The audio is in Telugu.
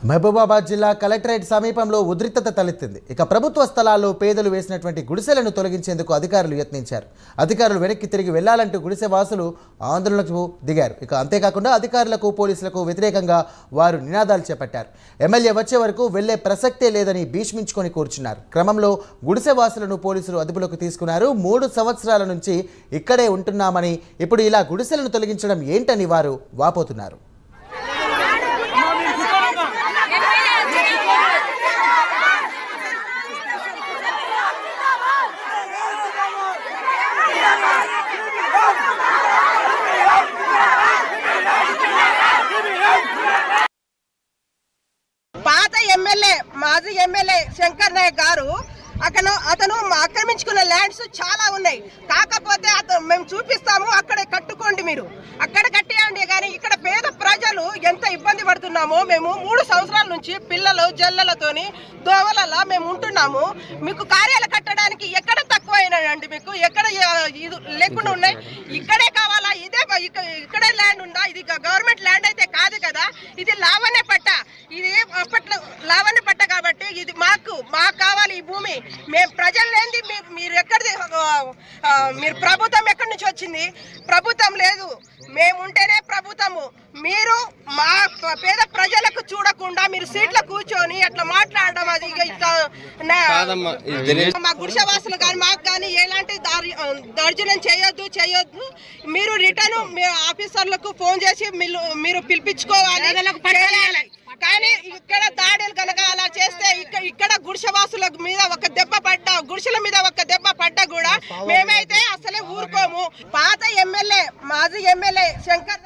మహబూబాబాద్ జిల్లా కలెక్టరేట్ సమీపంలో ఉద్రిక్తత తలెత్తింది. ఇక ప్రభుత్వ స్థలాల్లో పేదలు వేసినటువంటి గుడిసెలను తొలగించేందుకు అధికారులు యత్నించారు. అధికారులు వెనక్కి తిరిగి వెళ్లాలంటూ గుడిసె వాసులు ఆందోళనకు దిగారు. ఇక అంతేకాకుండా అధికారులకు పోలీసులకు వ్యతిరేకంగా వారు నినాదాలు చేపట్టారు. ఎమ్మెల్యే వచ్చే వరకు వెళ్లే ప్రసక్తే లేదని భీష్మించుకొని కూర్చున్నారు. క్రమంలో గుడిసె వాసులను పోలీసులు అదుపులోకి తీసుకున్నారు. 3 సంవత్సరాల నుంచి ఇక్కడే ఉంటున్నామని, ఇప్పుడు ఇలా గుడిసెలను తొలగించడం ఏంటని వారు వాపోతున్నారు. పాత ఎమ్మెల్యే మాజీ ఎమ్మెల్యే శంకర్ నాయక్ గారు అతను ఆక్రమించుకున్న ల్యాండ్స్ చాలా ఉన్నాయి. కాకపోతే మేము చూపిస్తాము, అక్కడే కట్టుకోండి, మీరు అక్కడ కట్టేయండి. కానీ ఇక్కడ పేద ప్రజలు ఎంత ఇబ్బంది పడుతున్నామో, మేము 3 సంవత్సరాల నుంచి పిల్లలు జల్లలతోని దోవలలా మేము ఉంటున్నాము. మీకు కార్యాలు కట్టడానికి ఎక్కడ తక్కువైనాయండి? మీకు ఎక్కడ లేకుండా ఉన్నాయి? ఇక్కడే కావాలా? ఇక్కడే ల్యాండ్ ఉందా? ఇది గవర్నమెంట్ ల్యాండ్ అయితే కాదు కదా, ఇది లావణ్య పట్ట. ఇది అప్పట్లో లావణ్య పట్ట కాబట్టి ఇది మాకు కావాలి ఈ భూమి. మేము ప్రజలు లేనిది మీరు ఎక్కడిది? మీరు ప్రభుత్వం ఎక్కడి నుంచి వచ్చింది? ప్రభుత్వం లేదు, మేము ఉంటేనే ప్రభుత్వము. మీరు మా పేద ప్రజలకు చూడకుండా మీరు సీట్ల కూర్చొని అట్లా మాట్లాడడం, అది మా గుడిసెవాసులు కానీ మాకు కానీ ఎలాంటి దౌర్జన్యం చేయొద్దు. మీరు రిటర్న్ ఆఫీసర్లకు ఫోన్ చేసి మీరు పిలిపించుకోవాలి. కానీ ఇక్కడ దాడులు కనుక అలా చేస్తే ఇక్కడ గుడిసెవాసుల మీద ఒక దెబ్బ పడ్డా, గుడిసెల మీద ఒక దెబ్బ పడ్డా కూడా మేమైతే అసలే ఊరుకోము. పాత ఎమ్మెల్యే మాజీ ఎమ్మెల్యే శంకర్